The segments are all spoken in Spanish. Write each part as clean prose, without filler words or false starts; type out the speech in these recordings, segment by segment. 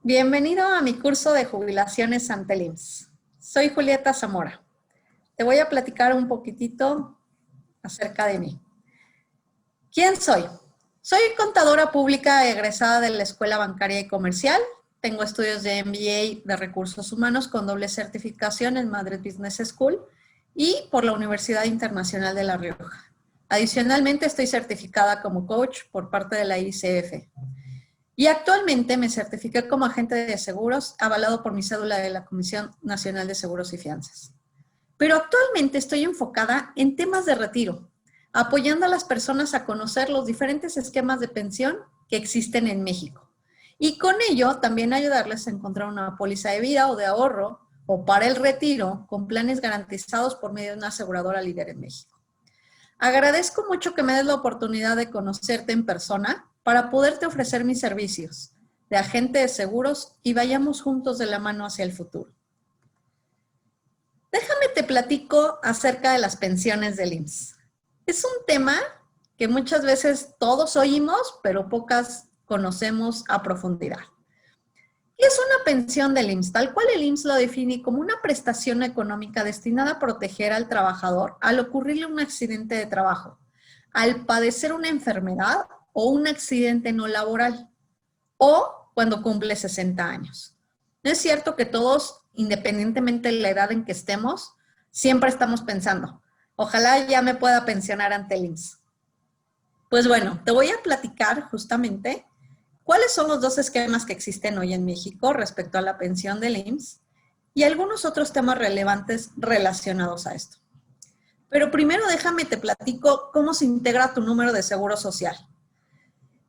Bienvenido a mi curso de jubilaciones ante el IMSS. Soy Julieta Zamora. Te voy a platicar un poquitito acerca de mí. ¿Quién soy? Soy contadora pública egresada de la Escuela Bancaria y Comercial. Tengo estudios de MBA de Recursos Humanos con doble certificación en Madrid Business School y por la Universidad Internacional de La Rioja. Adicionalmente, estoy certificada como coach por parte de la ICF. Y actualmente me certifiqué como agente de seguros, avalado por mi cédula de la Comisión Nacional de Seguros y Fianzas. Pero actualmente estoy enfocada en temas de retiro, apoyando a las personas a conocer los diferentes esquemas de pensión que existen en México. Y con ello también ayudarles a encontrar una póliza de vida o de ahorro o para el retiro con planes garantizados por medio de una aseguradora líder en México. Agradezco mucho que me des la oportunidad de conocerte en persona para poderte ofrecer mis servicios de agente de seguros y vayamos juntos de la mano hacia el futuro. Déjame te platico acerca de las pensiones del IMSS. Es un tema que muchas veces todos oímos, pero pocas conocemos a profundidad. ¿Qué es una pensión del IMSS? Tal cual el IMSS lo define como una prestación económica destinada a proteger al trabajador al ocurrirle un accidente de trabajo, al padecer una enfermedad o un accidente no laboral, o cuando cumple 60 años. No es cierto que todos, independientemente de la edad en que estemos, siempre estamos pensando, ojalá ya me pueda pensionar ante el IMSS. Pues bueno, te voy a platicar justamente cuáles son los dos esquemas que existen hoy en México respecto a la pensión del IMSS y algunos otros temas relevantes relacionados a esto. Pero primero déjame te platico cómo se integra tu número de seguro social.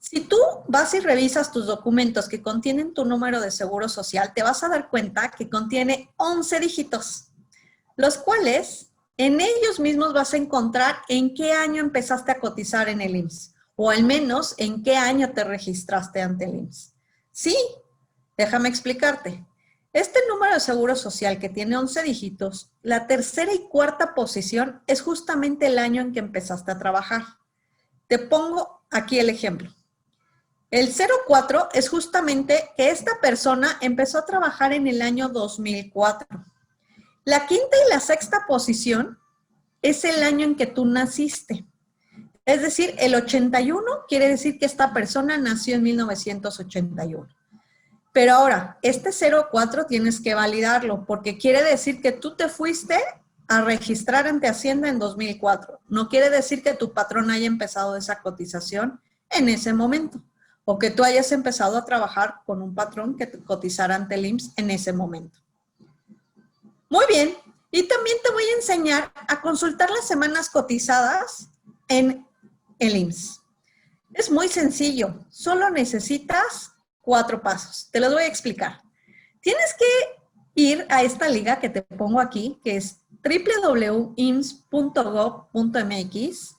Si tú vas y revisas tus documentos que contienen tu número de seguro social, te vas a dar cuenta que contiene 11 dígitos, los cuales en ellos mismos vas a encontrar en qué año empezaste a cotizar en el IMSS, o al menos en qué año te registraste ante el IMSS. Sí, déjame explicarte. Este número de seguro social que tiene 11 dígitos, la tercera y cuarta posición es justamente el año en que empezaste a trabajar. Te pongo aquí el ejemplo. El 04 es justamente que esta persona empezó a trabajar en el año 2004. La quinta y la sexta posición es el año en que tú naciste. Es decir, el 81 quiere decir que esta persona nació en 1981. Pero ahora, este 04 tienes que validarlo porque quiere decir que tú te fuiste a registrar ante Hacienda en 2004. No quiere decir que tu patrón haya empezado esa cotización en ese momento, o que tú hayas empezado a trabajar con un patrón que te cotizara ante el IMSS en ese momento. Muy bien, y también te voy a enseñar a consultar las semanas cotizadas en el IMSS. Es muy sencillo, solo necesitas 4 pasos. Te los voy a explicar. Tienes que ir a esta liga que te pongo aquí, que es www.ims.gov.mx.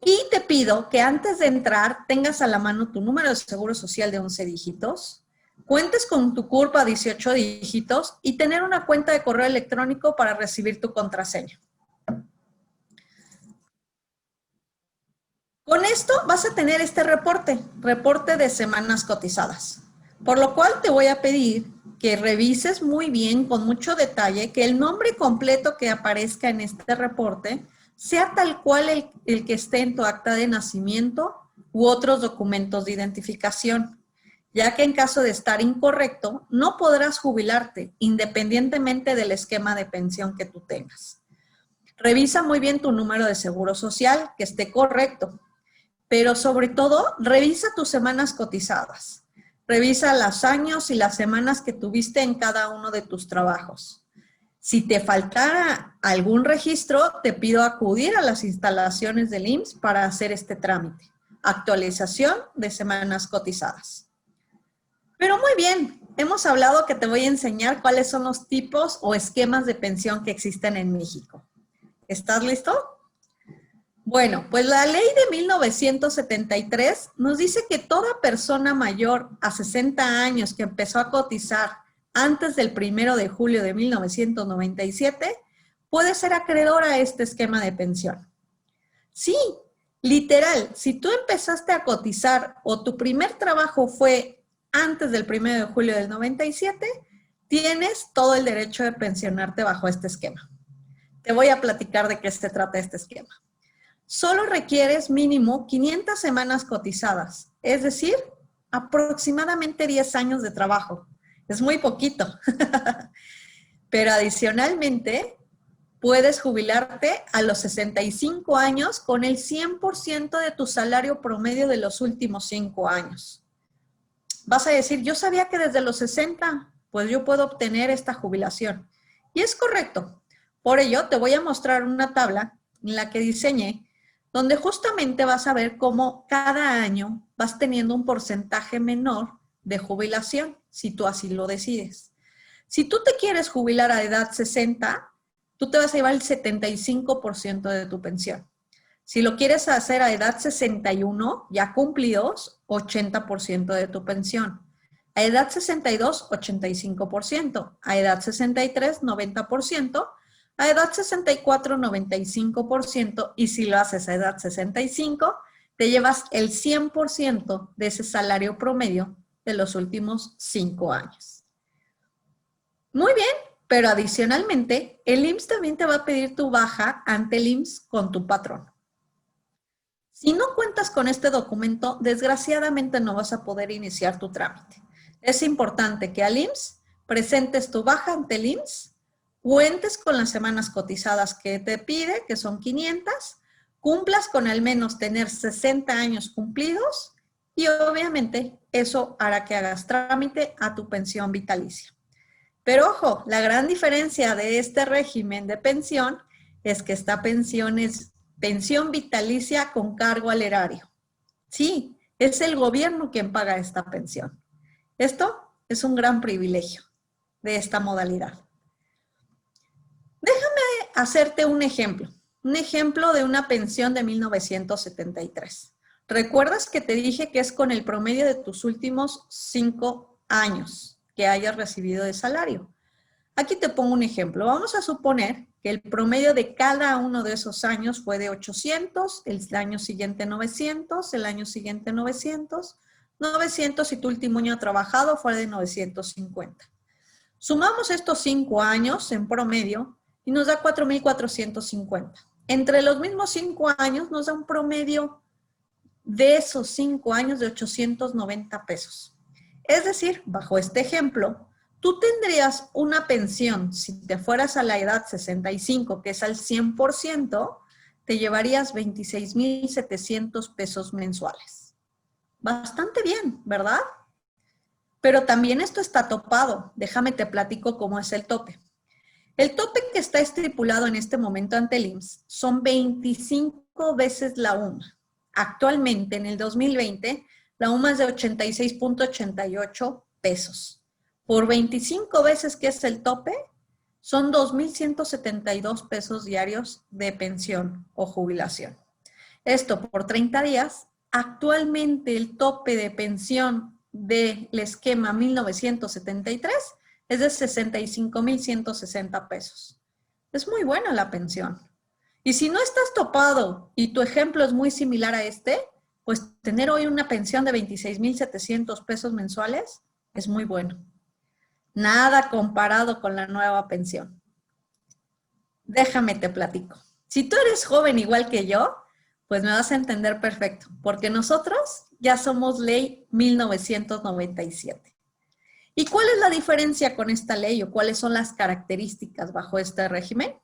Y te pido que antes de entrar tengas a la mano tu número de seguro social de 11 dígitos, cuentes con tu CURP a 18 dígitos y tener una cuenta de correo electrónico para recibir tu contraseña. Con esto vas a tener este reporte de semanas cotizadas, por lo cual te voy a pedir que revises muy bien, con mucho detalle, que el nombre completo que aparezca en este reporte sea tal cual el que esté en tu acta de nacimiento u otros documentos de identificación, ya que en caso de estar incorrecto, no podrás jubilarte independientemente del esquema de pensión que tú tengas. Revisa muy bien tu número de seguro social, que esté correcto, pero sobre todo, revisa tus semanas cotizadas. Revisa los años y las semanas que tuviste en cada uno de tus trabajos. Si te faltara algún registro, te pido acudir a las instalaciones del IMSS para hacer este trámite. Actualización de semanas cotizadas. Pero muy bien, hemos hablado que te voy a enseñar cuáles son los tipos o esquemas de pensión que existen en México. ¿Estás listo? Bueno, pues la ley de 1973 nos dice que toda persona mayor a 60 años que empezó a cotizar antes del 1 de julio de 1997 puede ser acreedora a este esquema de pensión. Sí, literal, si tú empezaste a cotizar o tu primer trabajo fue antes del 1 de julio del 97, tienes todo el derecho de pensionarte bajo este esquema. Te voy a platicar de qué se trata este esquema. Solo requieres mínimo 500 semanas cotizadas, es decir, aproximadamente 10 años de trabajo. Es muy poquito. Pero adicionalmente, puedes jubilarte a los 65 años con el 100% de tu salario promedio de los últimos 5 años. Vas a decir, yo sabía que desde los 60, pues yo puedo obtener esta jubilación. Y es correcto. Por ello, te voy a mostrar una tabla en la que diseñé, donde justamente vas a ver cómo cada año vas teniendo un porcentaje menor de jubilación, si tú así lo decides. Si tú te quieres jubilar a edad 60, tú te vas a llevar el 75% de tu pensión. Si lo quieres hacer a edad 61, ya cumplidos, 80% de tu pensión. A edad 62, 85%. A edad 63, 90%. A edad 64, 95%. Y si lo haces a edad 65, te llevas el 100% de ese salario promedio de los últimos 5 años. Muy bien, pero adicionalmente, el IMSS también te va a pedir tu baja ante el IMSS con tu patrón. Si no cuentas con este documento, desgraciadamente no vas a poder iniciar tu trámite. Es importante que al IMSS presentes tu baja ante el IMSS, cuentes con las semanas cotizadas que te pide, que son 500, cumplas con al menos tener 60 años cumplidos y obviamente eso hará que hagas trámite a tu pensión vitalicia. Pero ojo, la gran diferencia de este régimen de pensión es que esta pensión es pensión vitalicia con cargo al erario. Sí, es el gobierno quien paga esta pensión. Esto es un gran privilegio de esta modalidad. Déjame hacerte un ejemplo de una pensión de 1973. ¿Recuerdas que te dije que es con el promedio de tus últimos 5 años que hayas recibido de salario? Aquí te pongo un ejemplo. Vamos a suponer que el promedio de cada uno de esos años fue de 800, el año siguiente 900, el año siguiente 900, 900 y tu último año trabajado fue de 950. Sumamos estos 5 años en promedio y nos da 4,450. Entre los mismos 5 años nos da un promedio de esos 5 años de 890 pesos. Es decir, bajo este ejemplo, tú tendrías una pensión, si te fueras a la edad 65, que es al 100%, te llevarías 26,700 pesos mensuales. Bastante bien, ¿verdad? Pero también esto está topado. Déjame te platico cómo es el tope. El tope que está estipulado en este momento ante el IMSS son 25 veces la UMA. Actualmente, en el 2020, la UMA es de 86,88 pesos. Por 25 veces que es el tope, son 2,172 pesos diarios de pensión o jubilación. Esto por 30 días. Actualmente el tope de pensión del esquema 1973 es de 65,160 pesos. Es muy buena la pensión. Y si no estás topado y tu ejemplo es muy similar a este, pues tener hoy una pensión de 26,700 pesos mensuales es muy bueno. Nada comparado con la nueva pensión. Déjame te platico. Si tú eres joven igual que yo, pues me vas a entender perfecto, porque nosotros ya somos ley 1997. ¿Y cuál es la diferencia con esta ley o cuáles son las características bajo este régimen?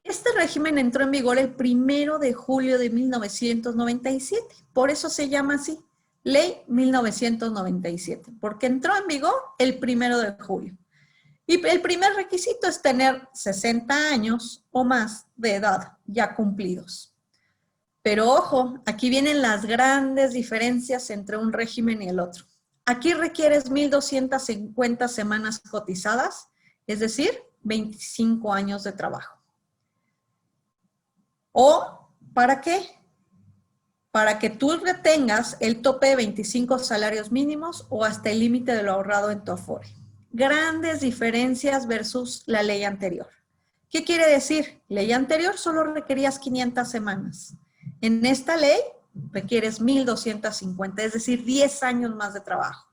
Este régimen entró en vigor el 1 de julio de 1997, por eso se llama así, Ley 1997, porque entró en vigor el 1 de julio. Y el primer requisito es tener 60 años o más de edad ya cumplidos. Pero ojo, aquí vienen las grandes diferencias entre un régimen y el otro. Aquí requieres 1,250 semanas cotizadas, es decir, 25 años de trabajo. ¿O para qué? Para que tú retengas el tope de 25 salarios mínimos o hasta el límite de lo ahorrado en tu Afore. Grandes diferencias versus la ley anterior. ¿Qué quiere decir? Ley anterior solo requerías 500 semanas. En esta ley requieres 1,250, es decir, 10 años más de trabajo.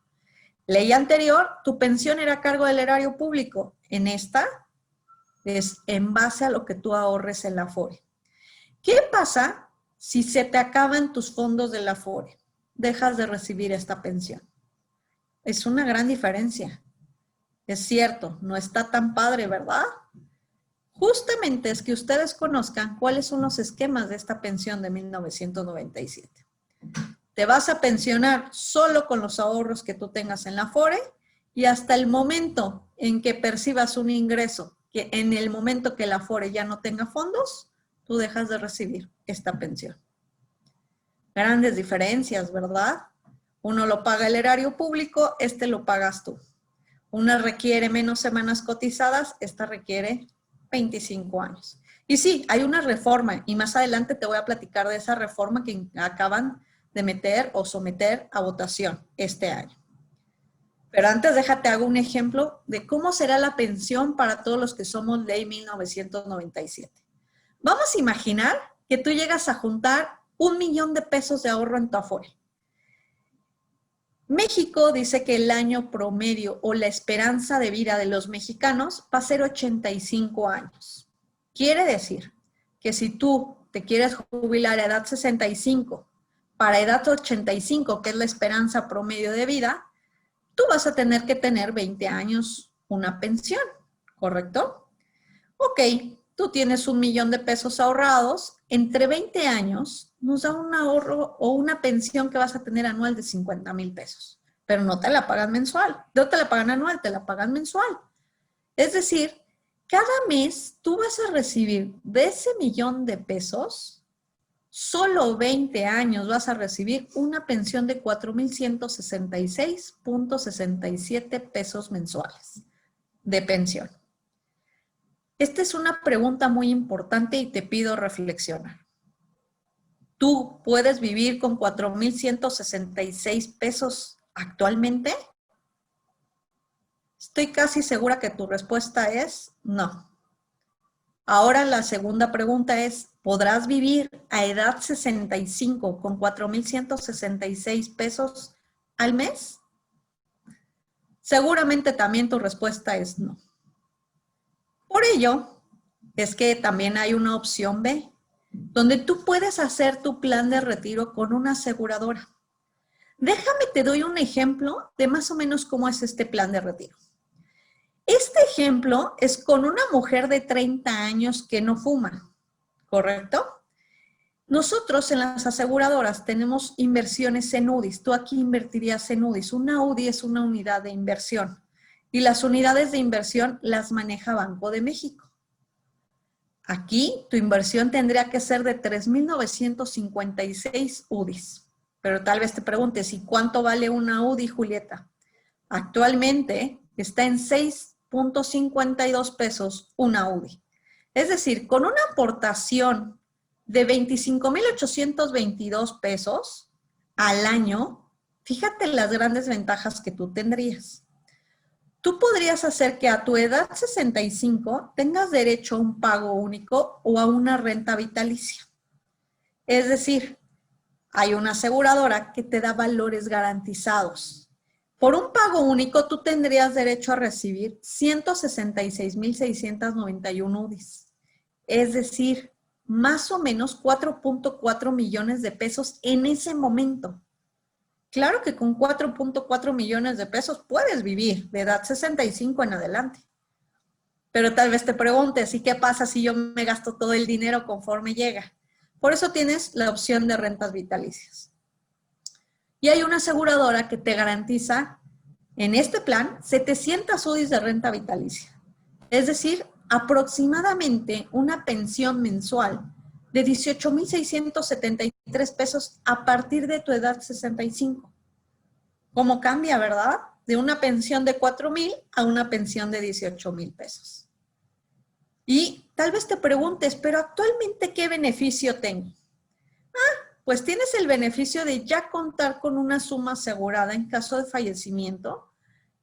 Ley anterior, tu pensión era a cargo del erario público. En esta es en base a lo que tú ahorres en la Afore. ¿Qué pasa si se te acaban tus fondos de la Afore? Dejas de recibir esta pensión. Es una gran diferencia. Es cierto, no está tan padre, ¿verdad? Justamente es que ustedes conozcan cuáles son los esquemas de esta pensión de 1997. Te vas a pensionar solo con los ahorros que tú tengas en la Afore y hasta el momento en que percibas un ingreso, que en el momento que la Afore ya no tenga fondos, tú dejas de recibir esta pensión. Grandes diferencias, ¿verdad? Uno lo paga el erario público, este lo pagas tú. Una requiere menos semanas cotizadas, esta requiere 25 años. Y sí, hay una reforma y más adelante te voy a platicar de esa reforma que acaban de meter o someter a votación este año. Pero antes déjate hago un ejemplo de cómo será la pensión para todos los que somos ley 1997. Vamos a imaginar que tú llegas a juntar 1,000,000 de pesos de ahorro en tu Afore. México dice que el año promedio o la esperanza de vida de los mexicanos va a ser 85 años. Quiere decir que si tú te quieres jubilar a edad 65, para edad 85, que es la esperanza promedio de vida, tú vas a tener que tener 20 años una pensión, ¿correcto? Ok, tú tienes 1,000,000 de pesos ahorrados, entre 20 años nos da un ahorro o una pensión que vas a tener anual de 50,000 pesos, pero no te la pagan mensual, no te la pagan anual, te la pagan mensual. Es decir, cada mes tú vas a recibir de ese 1,000,000 de pesos, solo 20 años vas a recibir una pensión de 4,166.67 pesos mensuales de pensión. Esta es una pregunta muy importante y te pido reflexionar. ¿Tú puedes vivir con 4,166 pesos actualmente? Estoy casi segura que tu respuesta es no. Ahora la segunda pregunta es, ¿podrás vivir a edad 65 con 4,166 pesos al mes? Seguramente también tu respuesta es no. Por ello, es que también hay una opción B, donde tú puedes hacer tu plan de retiro con una aseguradora. Déjame, te doy un ejemplo de más o menos cómo es este plan de retiro. Este ejemplo es con una mujer de 30 años que no fuma, ¿correcto? Nosotros en las aseguradoras tenemos inversiones en UDIs. Tú aquí invertirías en UDIs. Una UDI es una unidad de inversión y las unidades de inversión las maneja Banco de México. Aquí tu inversión tendría que ser de 3,956 UDIs. Pero tal vez te preguntes, ¿y cuánto vale una UDI, Julieta? Actualmente está en 6.52 pesos una UDI. Es decir, con una aportación de 25,822 pesos al año, fíjate las grandes ventajas que tú tendrías. Tú podrías hacer que a tu edad 65 tengas derecho a un pago único o a una renta vitalicia. Es decir, hay una aseguradora que te da valores garantizados. Por un pago único, tú tendrías derecho a recibir 166,691 UDIs. Es decir, más o menos 4.4 millones de pesos en ese momento. Claro que con 4.4 millones de pesos puedes vivir de edad 65 en adelante. Pero tal vez te preguntes, ¿y qué pasa si yo me gasto todo el dinero conforme llega? Por eso tienes la opción de rentas vitalicias. Y hay una aseguradora que te garantiza, en este plan, 700 UDIs de renta vitalicia. Es decir, aproximadamente una pensión mensual de 18,673 pesos a partir de tu edad 65. ¿Cómo cambia, verdad? De una pensión de 4,000 a una pensión de 18,000 pesos. Y tal vez te preguntes, pero actualmente, ¿qué beneficio tengo? Pues tienes el beneficio de ya contar con una suma asegurada en caso de fallecimiento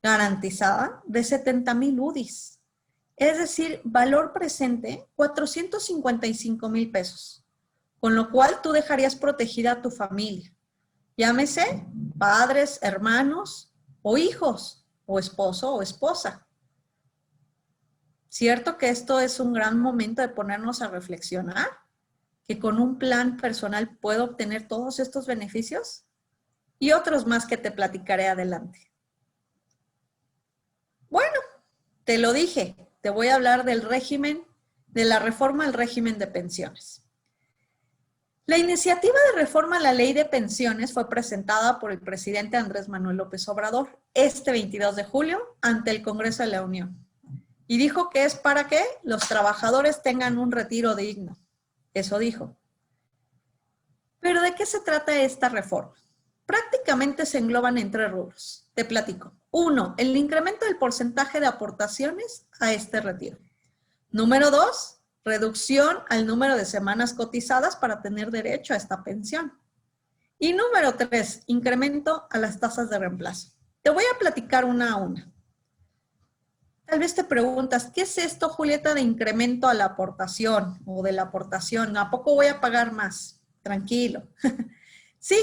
garantizada de 70,000 UDIs. Es decir, valor presente, 455,000 pesos. con lo cual tú dejarías protegida a tu familia. Llámese padres, hermanos o hijos, o esposo o esposa. ¿Cierto que esto es un gran momento de ponernos a reflexionar? ¿Que con un plan personal puedo obtener todos estos beneficios? Y otros más que te platicaré adelante. Bueno, te lo dije, te voy a hablar del régimen, de la reforma al régimen de pensiones. La iniciativa de reforma a la ley de pensiones fue presentada por el presidente Andrés Manuel López Obrador este 22 de julio ante el Congreso de la Unión. Y dijo que es para que los trabajadores tengan un retiro digno. Eso dijo. ¿Pero de qué se trata esta reforma? Prácticamente se engloban en 3 rubros. Te platico. 1, el incremento del porcentaje de aportaciones a este retiro. Número 2, reducción al número de semanas cotizadas para tener derecho a esta pensión. Y número 3, incremento a las tasas de reemplazo. Te voy a platicar una a una. Tal vez te preguntas, ¿qué es esto, Julieta, de incremento a la aportación o de la aportación? ¿A poco voy a pagar más? Tranquilo. Sí,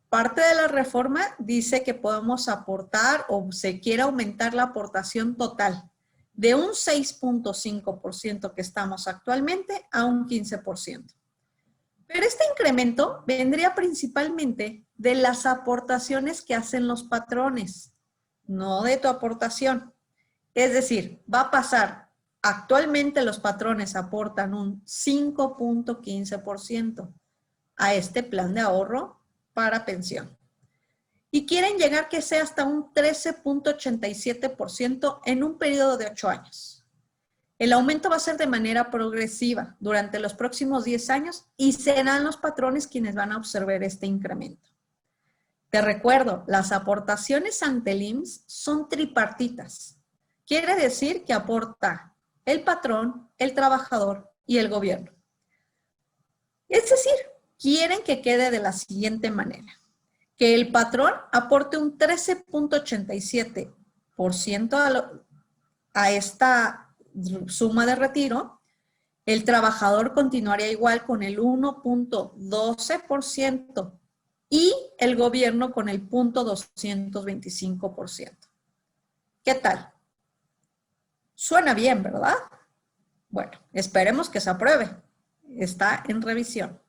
parte de la reforma dice que podemos aportar o se quiere aumentar la aportación total de un 6.5% que estamos actualmente a un 15%. Pero este incremento vendría principalmente de las aportaciones que hacen los patrones, no de tu aportación. Es decir, va a pasar, actualmente los patrones aportan un 5.15% a este plan de ahorro para pensión. Y quieren llegar que sea hasta un 13.87% en un periodo de 8 años. El aumento va a ser de manera progresiva durante los próximos 10 años y serán los patrones quienes van a observar este incremento. Te recuerdo, las aportaciones ante el IMSS son tripartitas. Quiere decir que aporta el patrón, el trabajador y el gobierno. Es decir, quieren que quede de la siguiente manera. Que el patrón aporte un 13.87% a esta suma de retiro, el trabajador continuaría igual con el 1.12% y el gobierno con el 0.225%. ¿Qué tal? Suena bien, ¿verdad? Bueno, esperemos que se apruebe. Está en revisión.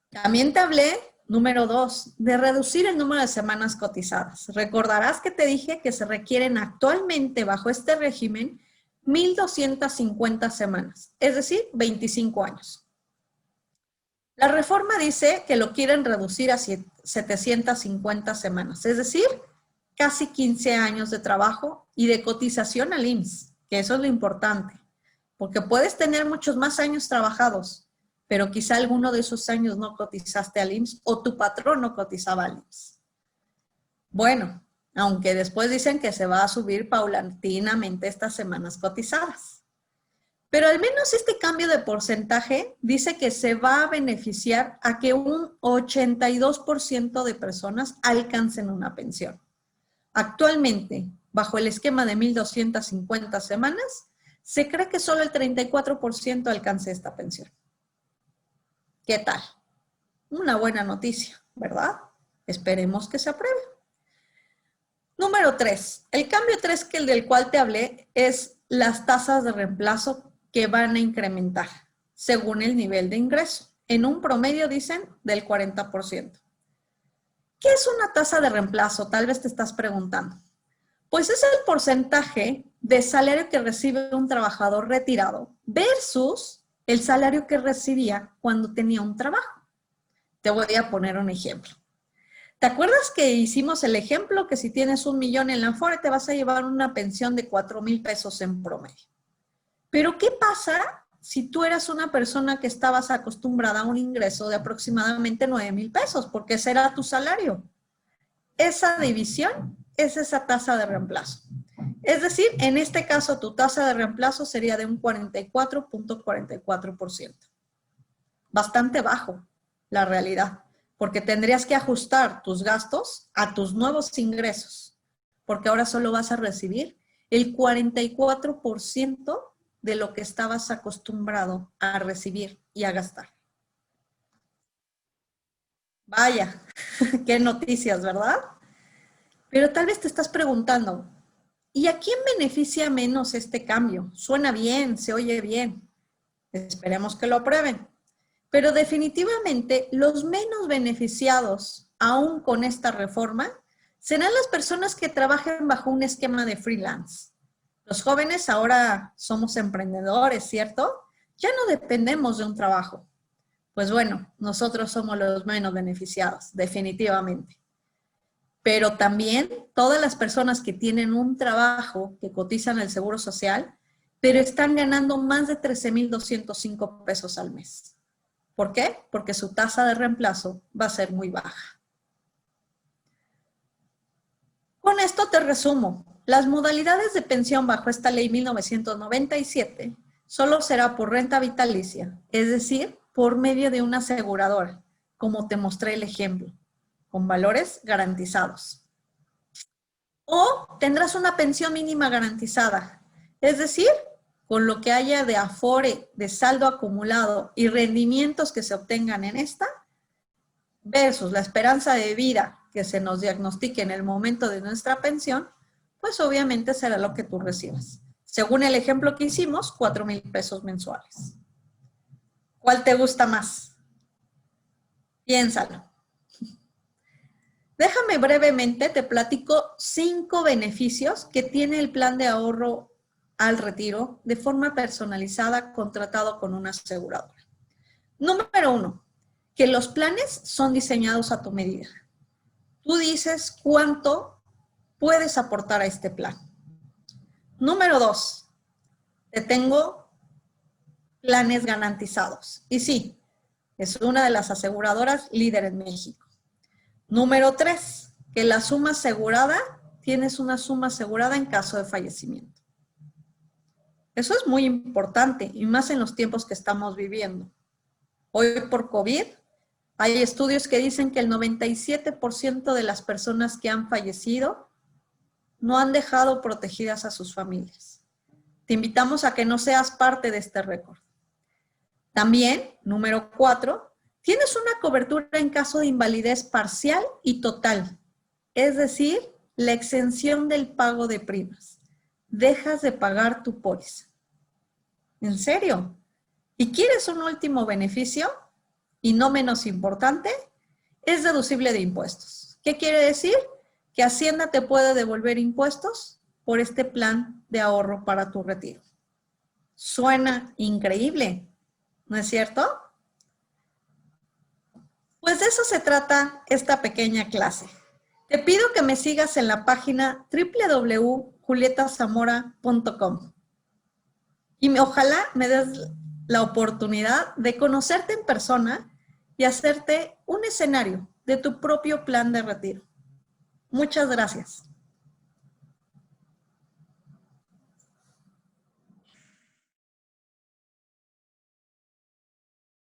También te hablé, número 2, de reducir el número de semanas cotizadas. Recordarás que te dije que se requieren actualmente bajo este régimen 1,250 semanas, es decir, 25 años. La reforma dice que lo quieren reducir a 750 semanas, es decir, casi 15 años de trabajo y de cotización al IMSS, que eso es lo importante, porque puedes tener muchos más años trabajados, pero quizá alguno de esos años no cotizaste al IMSS o tu patrón no cotizaba al IMSS. Bueno, aunque después dicen que se va a subir paulatinamente estas semanas cotizadas. Pero al menos este cambio de porcentaje dice que se va a beneficiar a que un 82% de personas alcancen una pensión. Actualmente, bajo el esquema de 1,250 semanas, se cree que solo el 34% alcance esta pensión. ¿Qué tal? Una buena noticia, ¿verdad? Esperemos que se apruebe. Número 3. El cambio 3 que el del cual te hablé es las tasas de reemplazo que van a incrementar según el nivel de ingreso. En un promedio, dicen, del 40%. ¿Qué es una tasa de reemplazo? Tal vez te estás preguntando. Pues es el porcentaje de salario que recibe un trabajador retirado versus el salario que recibía cuando tenía un trabajo. Te voy a poner un ejemplo. ¿Te acuerdas que hicimos el ejemplo que si tienes 1 millón en la Afore te vas a llevar una pensión de 4,000 pesos en promedio? Pero ¿qué pasa si tú eras una persona que estabas acostumbrada a un ingreso de aproximadamente 9,000 pesos? Porque ese era tu salario. Esa división es esa tasa de reemplazo. Es decir, en este caso tu tasa de reemplazo sería de un 44.44%. Bastante bajo, la realidad, porque tendrías que ajustar tus gastos a tus nuevos ingresos, porque ahora solo vas a recibir el 44% de lo que estabas acostumbrado a recibir y a gastar. Vaya, qué noticias, ¿verdad? Pero tal vez te estás preguntando, ¿y a quién beneficia menos este cambio? Suena bien, se oye bien. Esperemos que lo aprueben. Pero definitivamente los menos beneficiados, aún con esta reforma, serán las personas que trabajen bajo un esquema de freelance. Los jóvenes ahora somos emprendedores, ¿cierto? Ya no dependemos de un trabajo. Pues bueno, nosotros somos los menos beneficiados, definitivamente. Pero también todas las personas que tienen un trabajo, que cotizan el Seguro Social, pero están ganando más de 13,205 pesos al mes. ¿Por qué? Porque su tasa de reemplazo va a ser muy baja. Con esto te resumo. Las modalidades de pensión bajo esta ley 1997 solo será por renta vitalicia, es decir, por medio de una aseguradora, como te mostré el ejemplo, con valores garantizados. O tendrás una pensión mínima garantizada, es decir, con lo que haya de afore, de saldo acumulado y rendimientos que se obtengan en esta, versus la esperanza de vida que se nos diagnostique en el momento de nuestra pensión, pues obviamente será lo que tú recibas. Según el ejemplo que hicimos, 4,000 pesos mensuales. ¿Cuál te gusta más? Piénsalo. Déjame brevemente, te platico 5 beneficios que tiene el plan de ahorro al retiro de forma personalizada contratado con una aseguradora. Número 1, que los planes son diseñados a tu medida. Tú dices cuánto puedes aportar a este plan. Número 2, te tengo planes garantizados. Y sí, es una de las aseguradoras líder en México. Número 3, que la suma asegurada, tienes una suma asegurada en caso de fallecimiento. Eso es muy importante y más en los tiempos que estamos viviendo. Hoy por COVID, hay estudios que dicen que el 97% de las personas que han fallecido no han dejado protegidas a sus familias. Te invitamos a que no seas parte de este récord. También, número 4, tienes una cobertura en caso de invalidez parcial y total, es decir, la exención del pago de primas. Dejas de pagar tu póliza. ¿En serio? ¿Y quieres un último beneficio? Y no menos importante, es deducible de impuestos. ¿Qué quiere decir? Que Hacienda te puede devolver impuestos por este plan de ahorro para tu retiro. Suena increíble, ¿no es cierto? Pues de eso se trata esta pequeña clase. Te pido que me sigas en la página www.julietazamora.com y ojalá me des la oportunidad de conocerte en persona y hacerte un escenario de tu propio plan de retiro. Muchas gracias.